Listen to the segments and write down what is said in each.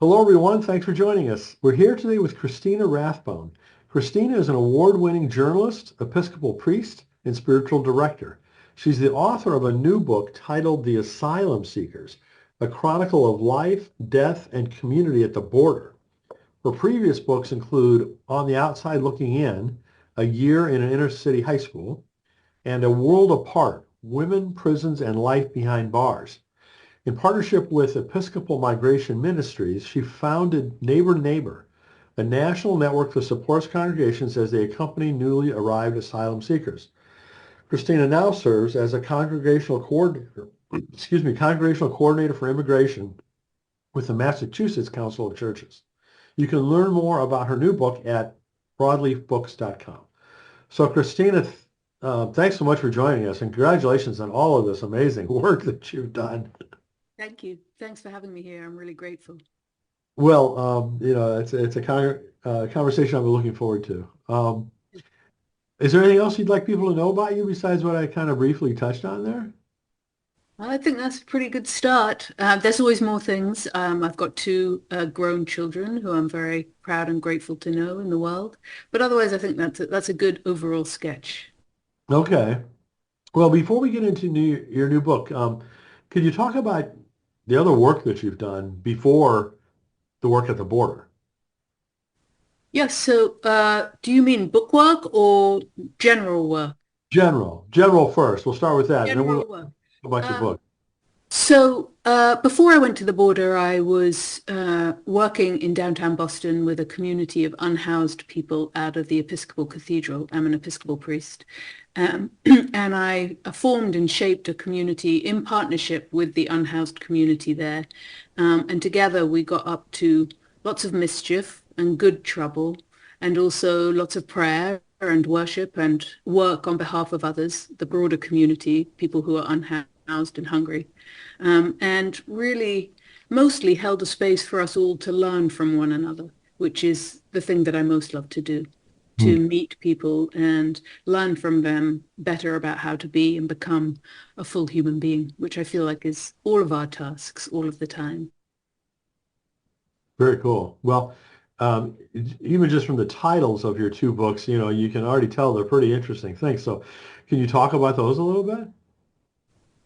Hello, everyone. Thanks for joining us. We're here today with Cristina Rathbone. Cristina is an award-winning journalist, Episcopal priest, and spiritual director. She's the author of a new book titled The Asylum Seekers, a chronicle of life, death, and community at the border. Her previous books include On the Outside Looking In, A Year in an Inner City High School, and A World Apart, Women, Prisons, and Life Behind Bars. In partnership with Episcopal Migration Ministries, she founded Neighbor Neighbor, a national network that supports congregations as they accompany newly arrived asylum seekers. Christina now serves as a congregational coordinator, congregational coordinator for immigration with the Massachusetts Council of Churches. You can learn more about her new book at broadleafbooks.com. So Christina, thanks so much for joining us, and congratulations on all of this amazing work that you've done. Thank you. Thanks for having me here. I'm really grateful. Well, it's a conversation I've been looking forward to. Is there anything else you'd like people to know about you besides what I kind of briefly touched on there? I think that's a pretty good start. There's always more things. I've got two grown children who I'm very proud and grateful to know in the world. But otherwise, I think that's a good overall sketch. Okay. Well, before we get into your new book, could you talk about the other work that you've done before the work at the border? Yes. So, do you mean book work or general work? General first. We'll start with that, and then we'll General talk work. about your Um, book. Before I went to the border, I was working in downtown Boston with a community of unhoused people out of the Episcopal Cathedral. I'm an Episcopal priest. And I formed and shaped a community in partnership with the unhoused community there. And together we got up to lots of mischief and good trouble, and also lots of prayer and worship and work on behalf of others, the broader community, people who are unhoused and hungry, and really mostly held a space for us all to learn from one another, which is the thing that I most love to do, Hmm. to meet people and learn from them better about how to be and become a full human being, which I feel like is all of our tasks all of the time. Very cool. Well, even just from the titles of your two books, you can already tell they're pretty interesting things. So, can you talk about those a little bit?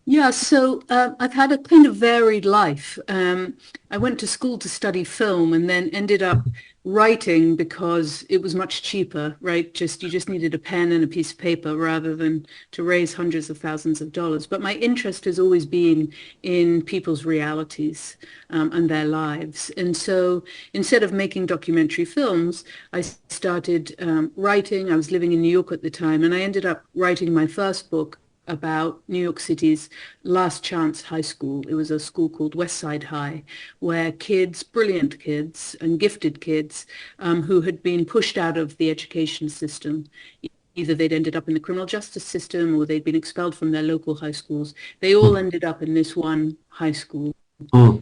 Yeah, so I've had a kind of varied life. I went to school to study film and then ended up writing because it was much cheaper, right? Just you just needed a pen and a piece of paper rather than to raise hundreds of thousands of dollars. But my interest has always been in people's realities and their lives. And so instead of making documentary films, I started writing. I was living in New York at the time, and I ended up writing my first book about New York City's last chance high school. It was a school called West Side High, where kids, brilliant kids and gifted kids who had been pushed out of the education system, either they'd ended up in the criminal justice system or they'd been expelled from their local high schools. They all ended up in this one high school. Hmm.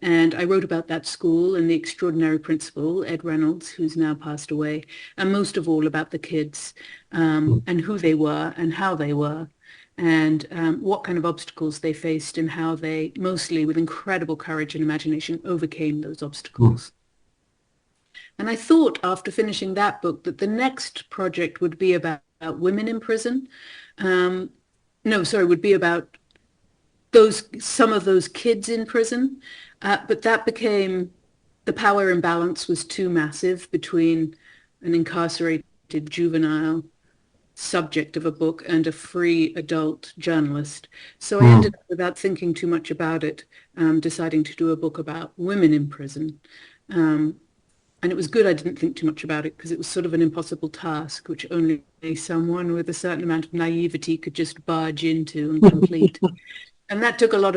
And I wrote about that school and the extraordinary principal, Ed Reynolds, who's now passed away, and most of all about the kids and who they were and how they were and what kind of obstacles they faced and how they, mostly with incredible courage and imagination, overcame those Hmm. obstacles. And I thought after finishing that book that the next project would be about women in prison. Um, no, sorry, would be about some of those kids in prison. But that became the power imbalance was too massive between an incarcerated juvenile subject of a book and a free adult journalist. So I Hmm. ended up, without thinking too much about it, deciding to do a book about women in prison. Um, and it was good I didn't think too much about it because it was sort of an impossible task, which only someone with a certain amount of naivety could just barge into and complete. And that took a lot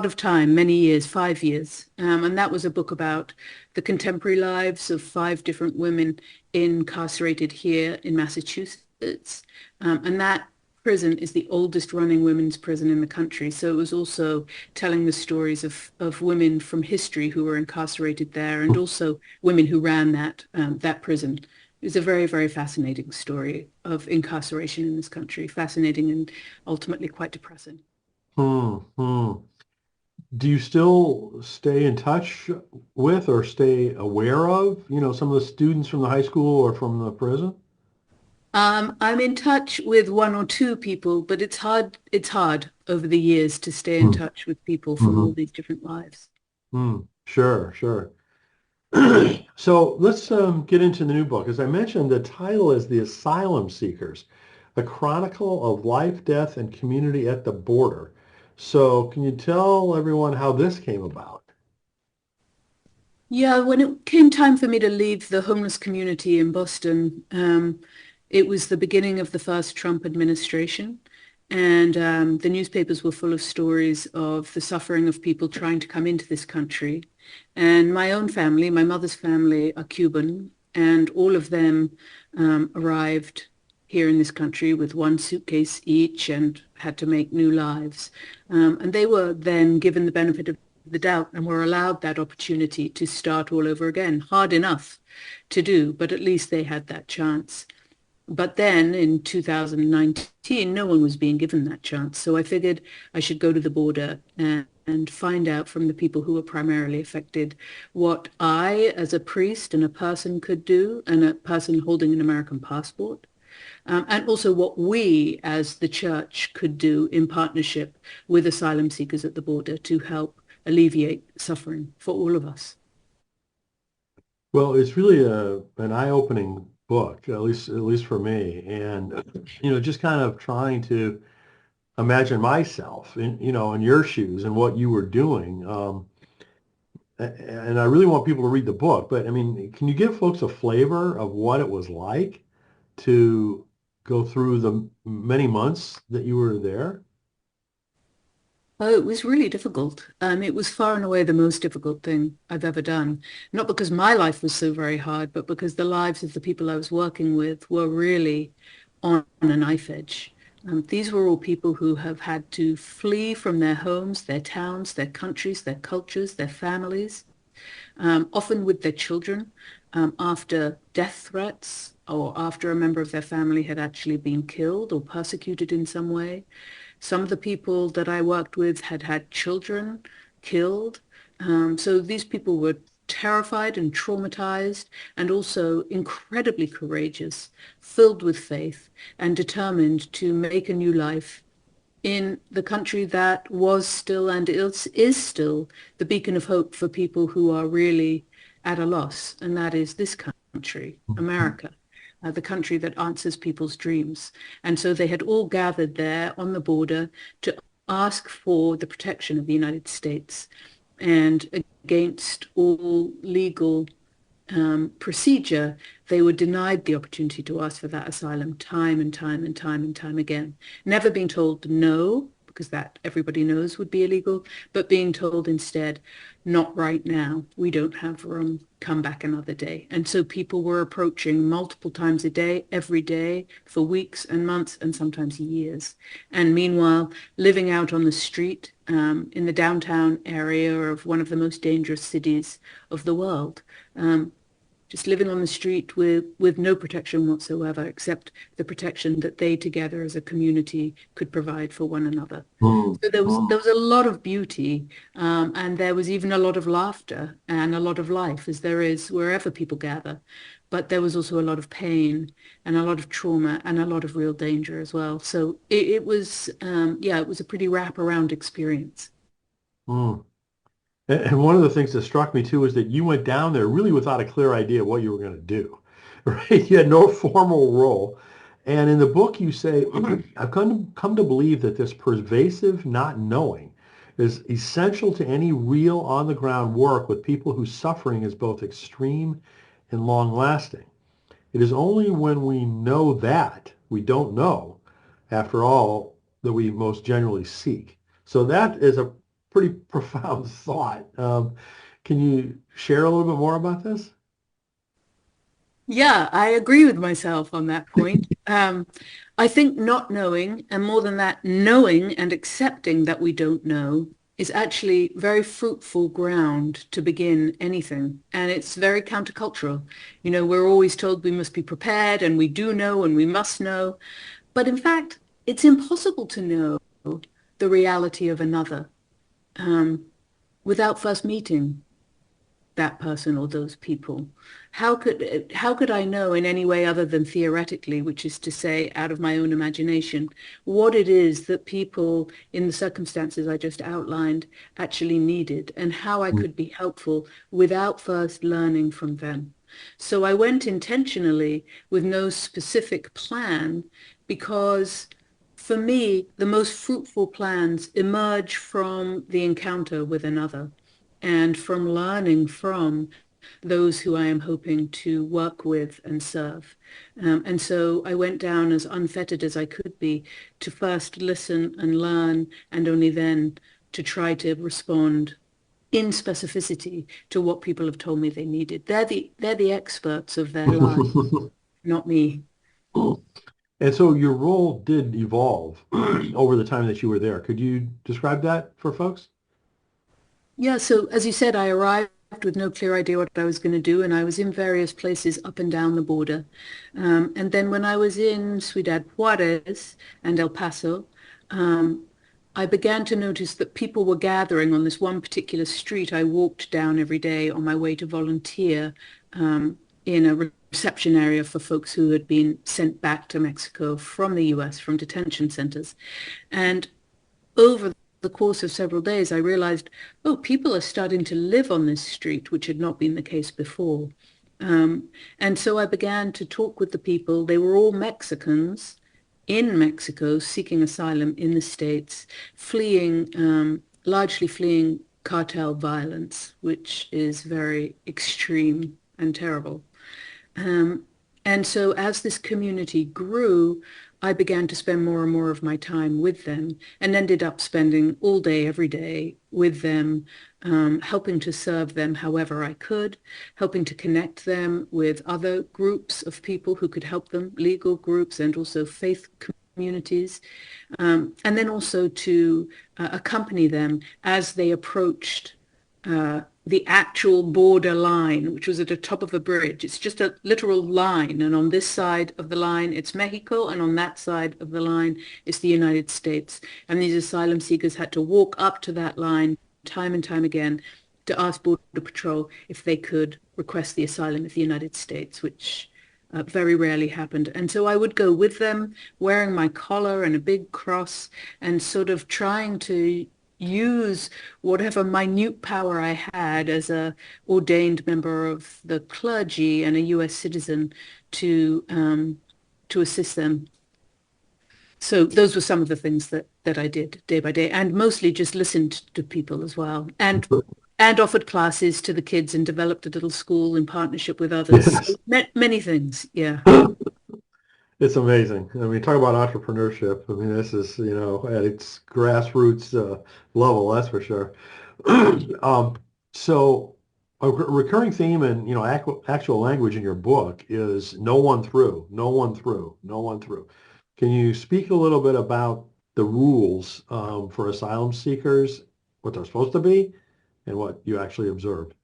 of time, many years, 5 years. And that was a book about the contemporary lives of five different women incarcerated here in Massachusetts. And that prison is the oldest running women's prison in the country. So it was also telling the stories of women from history who were incarcerated there and also women who ran that prison. It was a very, very fascinating story of incarceration in this country, fascinating and ultimately quite depressing. Hmm. Hmm. Do you still stay in touch with or stay aware of, some of the students from the high school or from the prison? I'm in touch with one or two people, but it's hard over the years to stay in Mm. touch with people from all Hmm. these different lives. Sure, sure. So let's get into the new book. As I mentioned, the title is The Asylum Seekers, a Chronicle of Life, Death, and Community at the Border. So can you tell everyone how this came about? Yeah, when it came time for me to leave the homeless community in Boston, it was the beginning of the first Trump administration. And the newspapers were full of stories of the suffering of people trying to come into this country. And my own family, my mother's family, are Cuban, and all of them arrived here in this country with one suitcase each and had to make new lives. And they were then given the benefit of the doubt and were allowed that opportunity to start all over again. Hard enough to do, but at least they had that chance. But then in 2019, no one was being given that chance. So I figured I should go to the border and find out from the people who were primarily affected what I, as a priest and a person, could do, and a person holding an American passport, and also what we as the church could do in partnership with asylum seekers at the border to help alleviate suffering for all of us. Well, it's really an eye-opening book, at least for me, and just kind of trying to imagine myself in your shoes and what you were doing. And I really want people to read the book, but I mean, can you give folks a flavor of what it was like to go through the many months that you were there? Oh, it was really difficult. It was far and away the most difficult thing I've ever done. Not because my life was so very hard, but because the lives of the people I was working with were really on a knife edge. These were all people who have had to flee from their homes, their towns, their countries, their cultures, their families, often with their children, after death threats or after a member of their family had actually been killed or persecuted in some way. Some of the people that I worked with had had children killed. So these people were terrified and traumatized and also incredibly courageous, filled with faith and determined to make a new life in the country that was still and is still the beacon of hope for people who are really at a loss, and that is this country, America, the country that answers people's dreams. And so they had all gathered there on the border to ask for the protection of the United States and against all legal procedure, they were denied the opportunity to ask for that asylum time and time and time and time again. Never being told no, because that everybody knows would be illegal, but being told instead, not right now. We don't have room. Come back another day. And so people were approaching multiple times a day, every day, for weeks and months and sometimes years. And meanwhile, living out on the street in the downtown area of one of the most dangerous cities of the world. Just living on the street with no protection whatsoever, except the protection that they together as a community could provide for one another. Mm, So there mm, was a lot of beauty, and there was even a lot of laughter and a lot of life, as there is wherever people gather. But there was also a lot of pain and a lot of trauma and a lot of real danger as well. So it was, yeah, it was a pretty wraparound experience. mm. And one of the things that struck me too is that you went down there really without a clear idea of what you were going to do, right? You had no formal role. And in the book, you say, I've come to believe that this pervasive not knowing is essential to any real on-the-ground work with people whose suffering is both extreme and long-lasting. It is only when we know that we don't know, after all, that we most generally seek. So that is a pretty profound thought. Can you share a little bit more about this? Yeah, I agree with myself on that point. I think not knowing, and more than that, knowing and accepting that we don't know is actually very fruitful ground to begin anything. And it's very countercultural. You know, we're always told we must be prepared and we do know and we must know. But in fact, it's impossible to know the reality of another. without first meeting that person or those people. How could I know in any way other than theoretically, which is to say out of my own imagination, what it is that people in the circumstances I just outlined actually needed and how I could be helpful without first learning from them? So I went intentionally with no specific plan because for me, the most fruitful plans emerge from the encounter with another and from learning from those who I am hoping to work with and serve. And so I went down as unfettered as I could be to first listen and learn, and only then to try to respond in specificity to what people have told me they needed. They're the experts of their lives, not me. And so your role did evolve over the time that you were there. Could you describe that for folks? Yeah, so as you said, I arrived with no clear idea what I was going to do, and I was in various places up and down the border. And then when I was in Ciudad Juarez and El Paso, I began to notice that people were gathering on this one particular street I walked down every day on my way to volunteer in a reception area for folks who had been sent back to Mexico from the US, from detention centers. And over the course of several days, I realized, oh, people are starting to live on this street, which had not been the case before. And so I began to talk with the people. They were all Mexicans in Mexico seeking asylum in the States, fleeing, largely fleeing cartel violence, which is very extreme and terrible. Um, and so as this community grew, I began to spend more and more of my time with them and ended up spending all day, every day with them, helping to serve them however I could, helping to connect them with other groups of people who could help them, legal groups and also faith communities, and then also to accompany them as they approached the actual border line, which was at the top of a bridge. It's just a literal line. And on this side of the line, it's Mexico. And on that side of the line, it's the United States. And these asylum seekers had to walk up to that line time and time again to ask Border Patrol if they could request the asylum of the United States, which very rarely happened. And so I would go with them wearing my collar and a big cross and sort of trying to use whatever minute power I had as a ordained member of the clergy and a US citizen to assist them. So those were some of the things that I did day by day, and mostly just listened to people as well, and offered classes to the kids and developed a little school in partnership with others. So Yes. many things, yeah. It's amazing. I mean, talk about entrepreneurship. I mean, this is, at its grassroots level, that's for sure. So a recurring theme in, actual language in your book is no one through, no one through, no one through. Can you speak a little bit about the rules for asylum seekers, what they're supposed to be, and what you actually observed?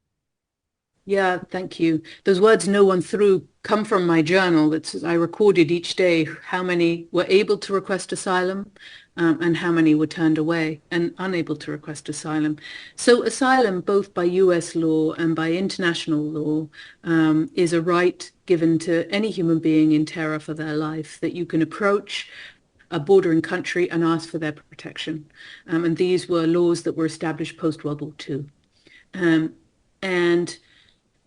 Yeah, thank you. Those words "no one through" come from my journal. That's I recorded each day how many were able to request asylum, and how many were turned away and unable to request asylum. So asylum, both by US law and by international law, is a right given to any human being in terror for their life that you can approach a bordering country and ask for their protection. And these were laws that were established post-World War II. Um, and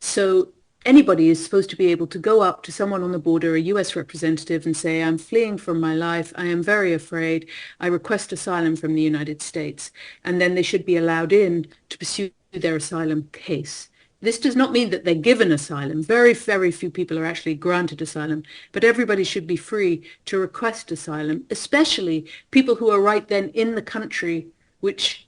so anybody is supposed to be able to go up to someone on the border, a US representative, and say, I'm fleeing from my life. I am very afraid. I request asylum from the United States. And then they should be allowed in to pursue their asylum case. This does not mean that they're given asylum. Very, very few people are actually granted asylum, but everybody should be free to request asylum, especially people who are right then in the country, which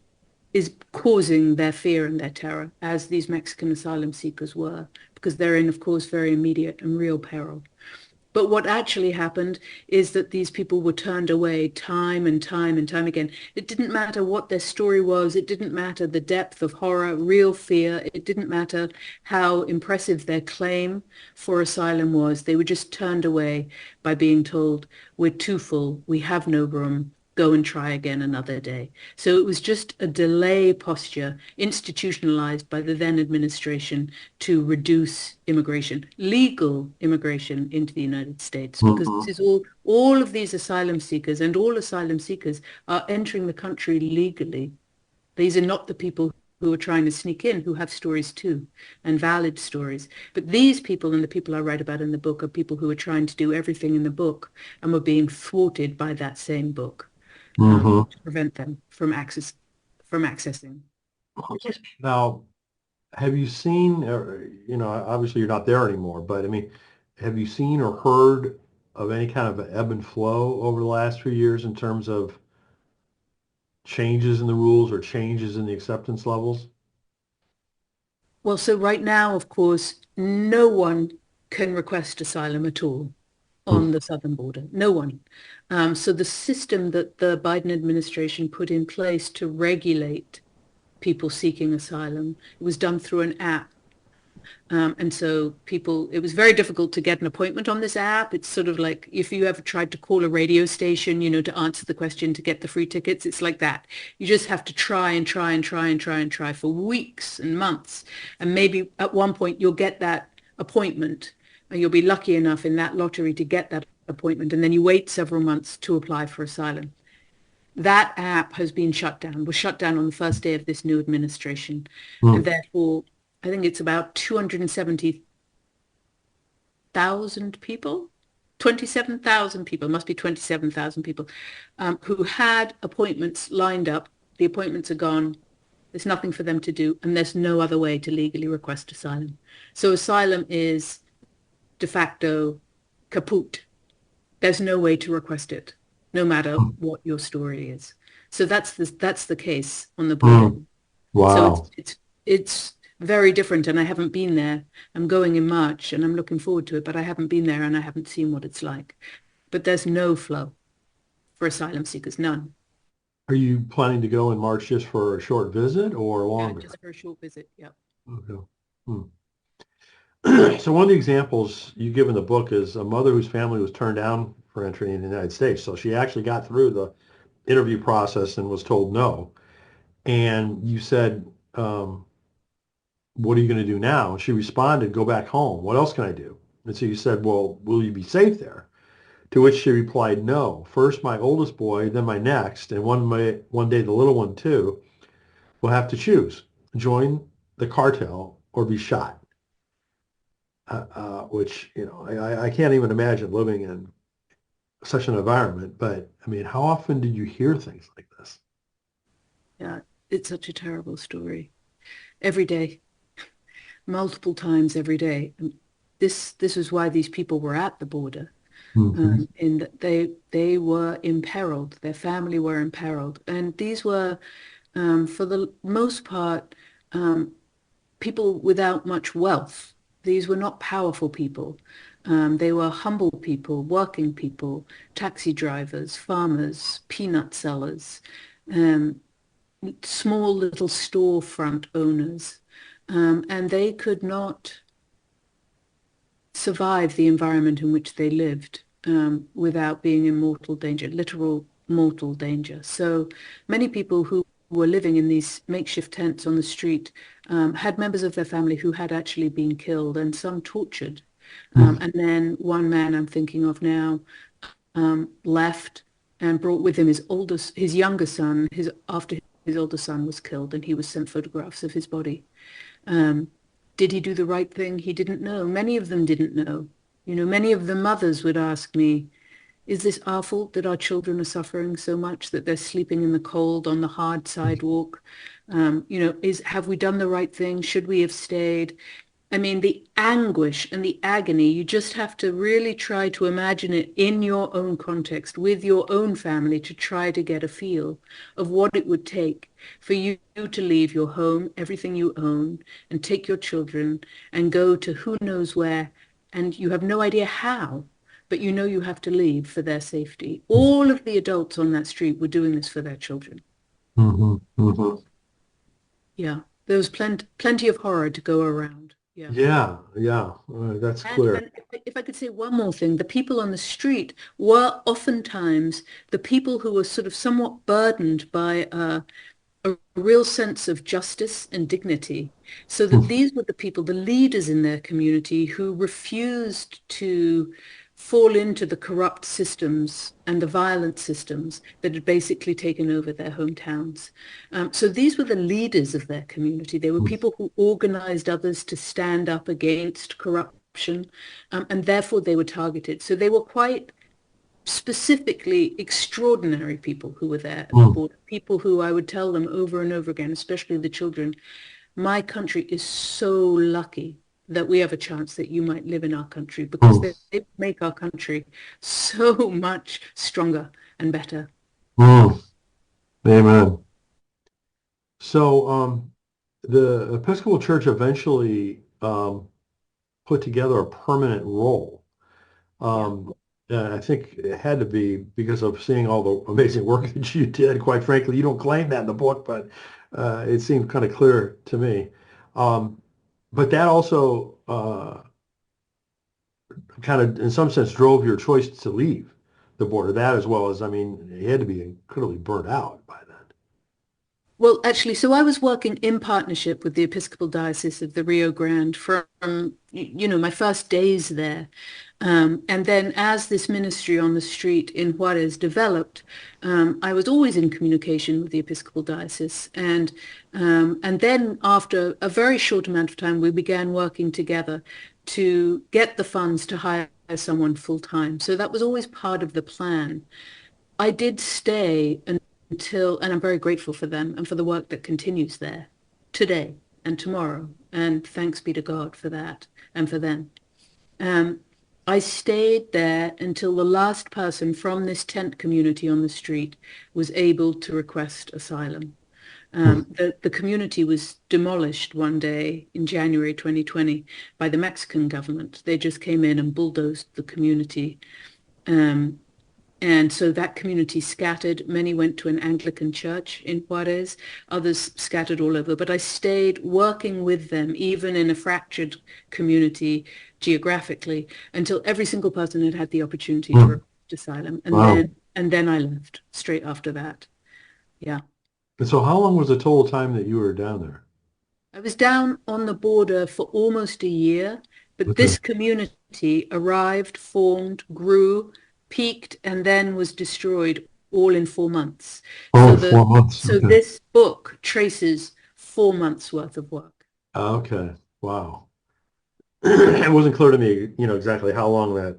is causing their fear and their terror, as these Mexican asylum seekers were, because they're in, of course, very immediate and real peril. But what actually happened is that these people were turned away time and time and time again. It didn't matter what their story was. It didn't matter the depth of horror, real fear. It didn't matter how impressive their claim for asylum was. They were just turned away by being told, we're too full. We have no room. go and try again another day. So it was just a delay posture institutionalized by the then administration to reduce immigration, legal immigration into the United States, because Hmm. this is all of these asylum seekers and all asylum seekers are entering the country legally. These are not the people who are trying to sneak in, who have stories too, and valid stories. But these people and the people I write about in the book are people who are trying to do everything in the book and were being thwarted by that same book Hmm. to prevent them from accessing. Now, have you seen, obviously you're not there anymore, but I mean, have you seen or heard of any kind of an ebb and flow over the last few years in terms of changes in the rules or changes in the acceptance levels? Well, so right now, of course, no one can request asylum at all Hmm. on the southern border. No one. So the system that the Biden administration put in place to regulate people seeking asylum, it was done through an app. And so people, it was very difficult to get an appointment on this app. It's sort of like if you ever tried to call a radio station, to answer the question to get the free tickets, it's like that. You just have to try and try and try and try and try for weeks and months. And maybe at one point you'll get that appointment and you'll be lucky enough in that lottery to get that appointment. And then you wait several months to apply for asylum. That app has been shut down, was shut down on the first day of this new administration. And Hmm. therefore, I think it's about 270,000 people, 27,000 people, must be 27,000 people, who had appointments lined up. The appointments are gone. There's nothing for them to do, and there's no other way to legally request asylum. So asylum is de facto kaput. There's no way to request it, no matter what your story is. So that's the case on the border. Hmm. So Wow. it's very different, and I haven't been there. I'm going in March, and I'm looking forward to it, but I haven't been there, and I haven't seen what it's like. But there's no flow for asylum seekers, none. Are you planning to go in March just for a short visit or Yeah, longer? just for a short visit. Yeah. Okay. Hmm. So one of the examples you give in the book is a mother whose family was turned down for entry in the United States. So she actually got through the interview process and was told no. And you said, what are you going to do now? And she responded, go back home. What else can I do? And so you said, well, will you be safe there? To which she replied, no. First my oldest boy, then my next, and one day the little one too, will have to choose, join the cartel or be shot. Which, I can't even imagine living in such an environment. But I mean, how often did you hear things like this? Yeah. It's such a terrible story. Every day, multiple times every day. And this is why these people were at the border. Hmm. In that they were imperiled, their family were imperiled, and these were, for the most part, um, people without much wealth. These were not powerful people. They were humble people, working people, taxi drivers, farmers, peanut sellers, um, small little storefront owners, and they could not survive the environment in which they lived without being in mortal danger, literal mortal danger. So many people who were living in these makeshift tents on the street had members of their family who had actually been killed and some tortured. And then one man I'm thinking of now left and brought with him his younger son, after his older son was killed, and he was sent photographs of his body. Um, did he do the right thing? He didn't know. Many of them didn't know. Many of the mothers would ask me, is this our fault that our children are suffering so much that they're sleeping in the cold on the hard sidewalk? Have we done the right thing? Should we have stayed? I mean, the anguish and the agony, you just have to really try to imagine it in your own context, with your own family, to try to get a feel of what it would take for you to leave your home, everything you own, and take your children and go to who knows where, and you have no idea how, but you know you have to leave for their safety. All of the adults on that street were doing this for their children. Hmm. Hmm. Yeah, there was plenty of horror to go around. Yeah. Yeah, yeah, that's clear. And if I could say one more thing, the people on the street were oftentimes the people who were sort of somewhat burdened by a real sense of justice and dignity. So that these were the people, the leaders in their community who refused to fall into the corrupt systems and the violent systems that had basically taken over their hometowns. So these were the leaders of their community. They were people who organized others to stand up against corruption, and therefore they were targeted. So they were quite specifically extraordinary people who were there at the Mm, border, people who I would tell them over and over again, especially the children, my country is so lucky that we have a chance that you might live in our country because mm, they make our country so much stronger and better. mm. Amen. So, the Episcopal Church eventually put together a permanent role. Yeah. Um, I think it had to be because of seeing all the amazing work that you did. Quite frankly, you don't claim that in the book, but it seemed kind of clear to me. Um, but that also kind of, in some sense, drove your choice to leave the border. That as well as, I mean, you had to be incredibly burnt out by then. Well, actually, so I was working in partnership with the Episcopal Diocese of the Rio Grande from, my first days there. And then as this ministry on the street in Juarez developed, I was always in communication with the Episcopal Diocese. And then after a very short amount of time, we began working together to get the funds to hire someone full time. So that was always part of the plan. I did stay until, and I'm very grateful for them and for the work that continues there today and tomorrow. And thanks be to God for that and for them. Um, I stayed there until the last person from this tent community on the street was able to request asylum. Hmm. The community was demolished one day in January 2020 by the Mexican government. They just came in and bulldozed the community. Um, and so that community scattered. Many went to an Anglican church in Juarez, others scattered all over. But I stayed working with them, even in a fractured community geographically, until every single person had had the opportunity to Hmm. request asylum. Wow. And then I left straight after that. Yeah. And so how long was the total time that you were down there? I was down on the border for almost a year, but Okay. this community arrived, formed, grew, peaked, and then was destroyed all in 4 months. Oh, So in 4 months. Okay. this book traces 4 months worth of work. Okay. Wow. It wasn't clear to me, exactly how long that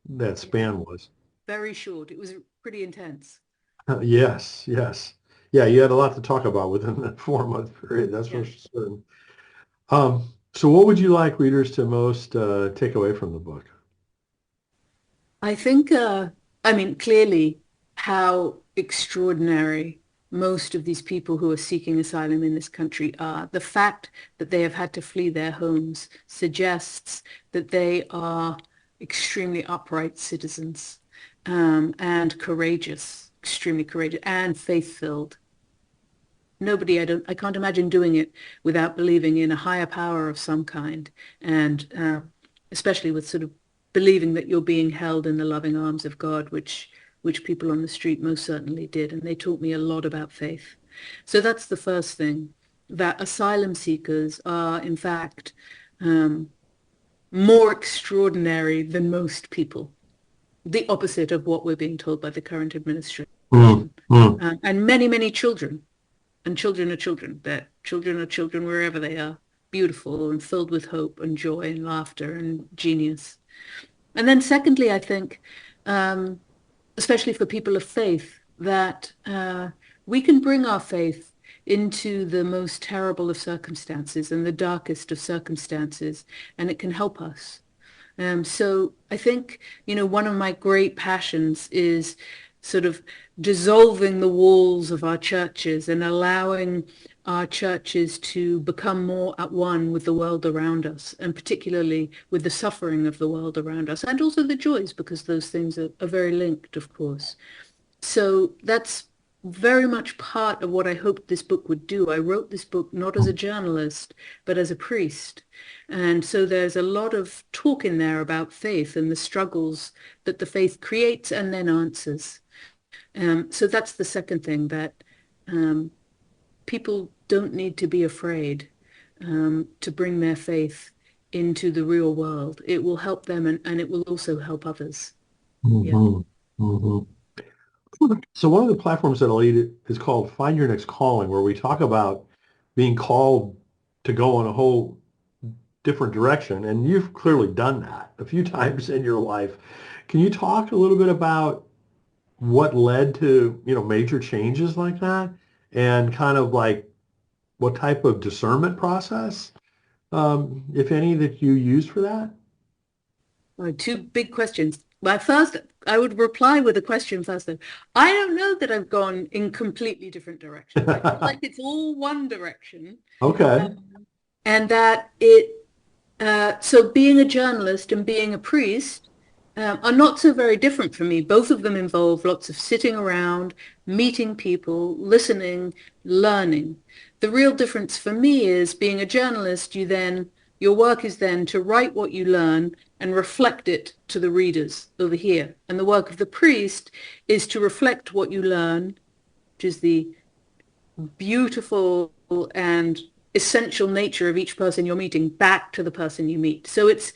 Yeah. span was. Very short. It was pretty intense. Yes, yes. Yeah, you had a lot to talk about within that 4 month period, that's for Yeah. certain. So what would you like readers to most take away from the book? I think, I mean, clearly how extraordinary most of these people who are seeking asylum in this country are. The fact that they have had to flee their homes suggests that they are extremely upright citizens, and courageous, extremely courageous and faith-filled. I can't imagine doing it without believing in a higher power of some kind, and especially with sort of believing that you're being held in the loving arms of God, which people on the street most certainly did, and they taught me a lot about faith. So that's the first thing, that asylum seekers are, in fact, um, more extraordinary than most people, the opposite of what we're being told by the current Mm, administration. mm, And many, many children and children are children, that children are children wherever they are, beautiful and filled with hope and joy and laughter and genius. And then secondly, I think, um, especially for people of faith, that we can bring our faith into the most terrible of circumstances and the darkest of circumstances, and it can help us. So I think, one of my great passions is sort of dissolving the walls of our churches and allowing our churches to become more at one with the world around us, and particularly with the suffering of the world around us, and also the joys, because those things are very linked, of course. So that's very much part of what I hoped this book would do. I wrote this book not as a journalist, but as a priest. And so there's a lot of talk in there about faith and the struggles that the faith creates and then answers. So that's the second thing, that um, people don't need to be afraid to bring their faith into the real world. It will help them, and it will also help others. Yeah. Hmm. Hmm. So one of the platforms that I lead is called Find Your Next Calling, where we talk about being called to go in a whole different direction. And you've clearly done that a few times in your life. Can you talk a little bit about what led to, major changes like that and kind of like what type of discernment process, if any, that you used for that? Two big questions. My first, I would reply with a question first. Though. I don't know that I've gone in completely different directions. I feel like it's all one direction, Okay. and that it so being a journalist and being a priest are not so very different for me. Both of them involve lots of sitting around, meeting people, listening, learning. The real difference for me is being a journalist, your work is then to write what you learn and reflect it to the readers over here. And the work of the priest is to reflect what you learn, which is the beautiful and essential nature of each person you're meeting back to the person you meet. So it's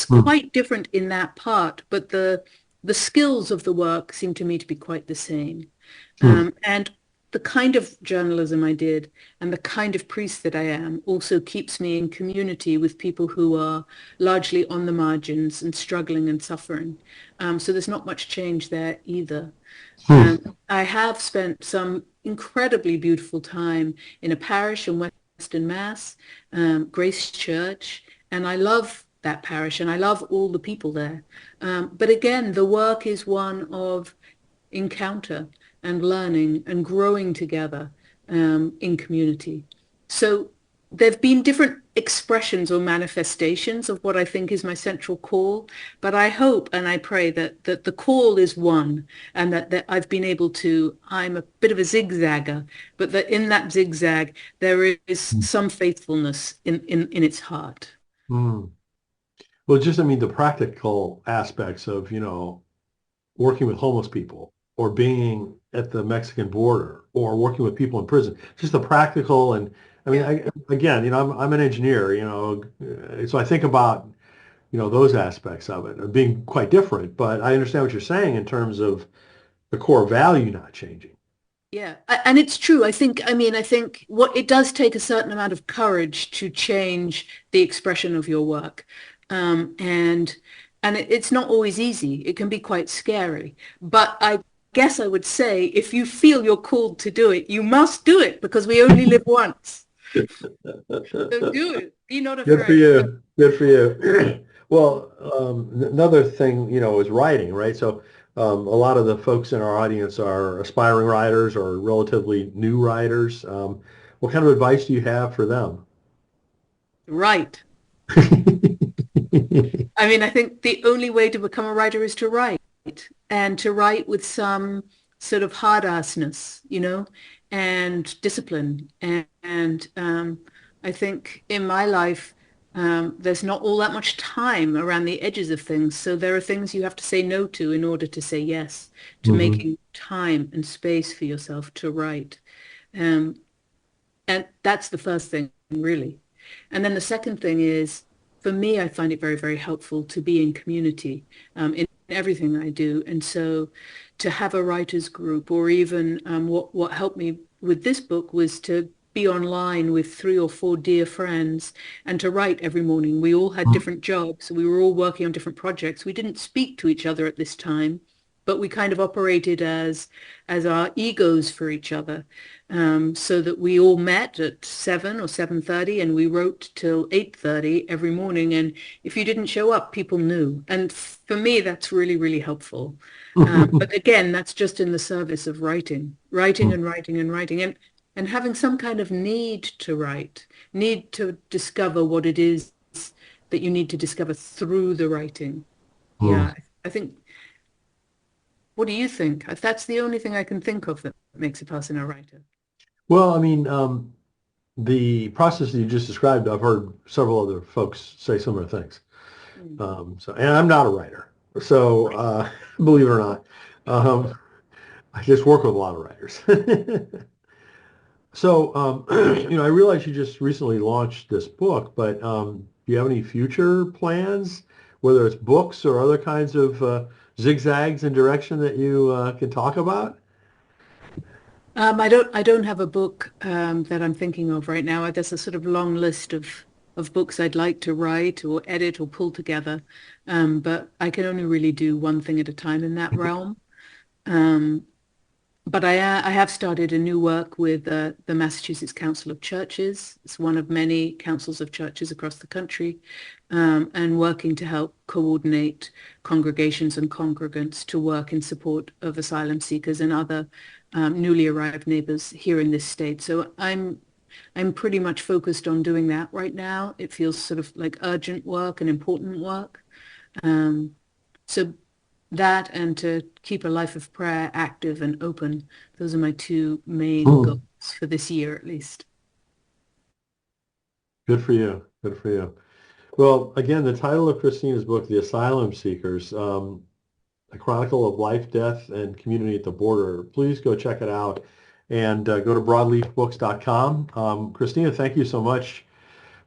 Hmm. quite different in that part, but the skills of the work seem to me to be quite the same. Hmm. And the kind of journalism I did and the kind of priest that I am also keeps me in community with people who are largely on the margins and struggling and suffering. So there's not much change there either. Hmm. I have spent some incredibly beautiful time in a parish in Western Mass, Grace Church, and I love that parish and I love all the people there. But again, the work is one of encounter and learning and growing together in community. So there've been different expressions or manifestations of what I think is my central call, but I hope and I pray that the call is one and that I've been able to, I'm a bit of a zigzagger, but that in that zigzag there is some faithfulness in its heart. Hmm. Well, just, I mean, the practical aspects of, working with homeless people or being at the Mexican border or working with people in prison, just the practical. And I mean, Yeah. again, I'm an engineer, so I think about, those aspects of it being quite different, but I understand what you're saying in terms of the core value not changing. Yeah, and it's true. I think what it does take a certain amount of courage to change the expression of your work. And it's not always easy. It can be quite scary. But I guess I would say if you feel you're called to do it, you must do it because we only live once. So do it. Be not Good for afraid. you. Good for you. Well, another thing, is writing, right? So a lot of the folks in our audience are aspiring writers or relatively new writers. What kind of advice do you have for them? Right. I mean, I think the only way to become a writer is to write and to write with some sort of hard-assness, and discipline. And I think in my life, there's not all that much time around the edges of things. So there are things you have to say no to in order to say yes to Hmm. making time and space for yourself to write. Um, and that's the first thing, really. And then the second thing is, for me, I find it very, very helpful to be in community in everything I do. And so to have a writers group or even what helped me with this book was to be online with 3 or 4 dear friends and to write every morning. We all had different jobs. We were all working on different projects. We didn't speak to each other at this time, but we kind of operated as our egos for each other, so that we all met at 7 or 7:30 and we wrote till 8:30 every morning. And if you didn't show up, people knew. And for me, that's really, really helpful. But again, that's just in the service of writing, writing and writing and writing, and having some kind of need to write, need to discover what it is that you need to discover through the writing. Yeah, I think What do you think? That's the only thing I can think of that makes a person a writer. Well, I mean, the process that you just described, I've heard several other folks say similar things. Mm. And I'm not a writer, so Right. believe it or not, um, I just work with a lot of writers. So, I realize you just recently launched this book, but do you have any future plans, whether it's books or other kinds of zigzags in direction that you can talk about? I don't have a book that I'm thinking of right now. There's a sort of long list of books I'd like to write or edit or pull together, but I can only really do one thing at a time in that realm. Um, but I have started a new work with the Massachusetts Council of Churches. It's one of many councils of churches across the country, and working to help coordinate congregations and congregants to work in support of asylum seekers and other newly arrived neighbors here in this state. So I'm pretty much focused on doing that right now. It feels sort of like urgent work and important work. Um, so that and to keep a life of prayer active and open, those are my two main goals Hmm. for this year at least. Good for you. Good for you. Well, again, the title of Christina's book, The Asylum Seekers, A Chronicle of Life, Death, and Community at the Border. Please go check it out and go to broadleafbooks.com. Christina, thank you so much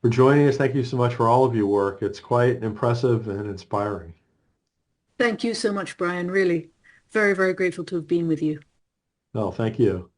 for joining us. Thank you so much for all of your work. It's quite impressive and inspiring. Thank you so much, Brian. Really, very, very grateful to have been with you. Oh, thank you.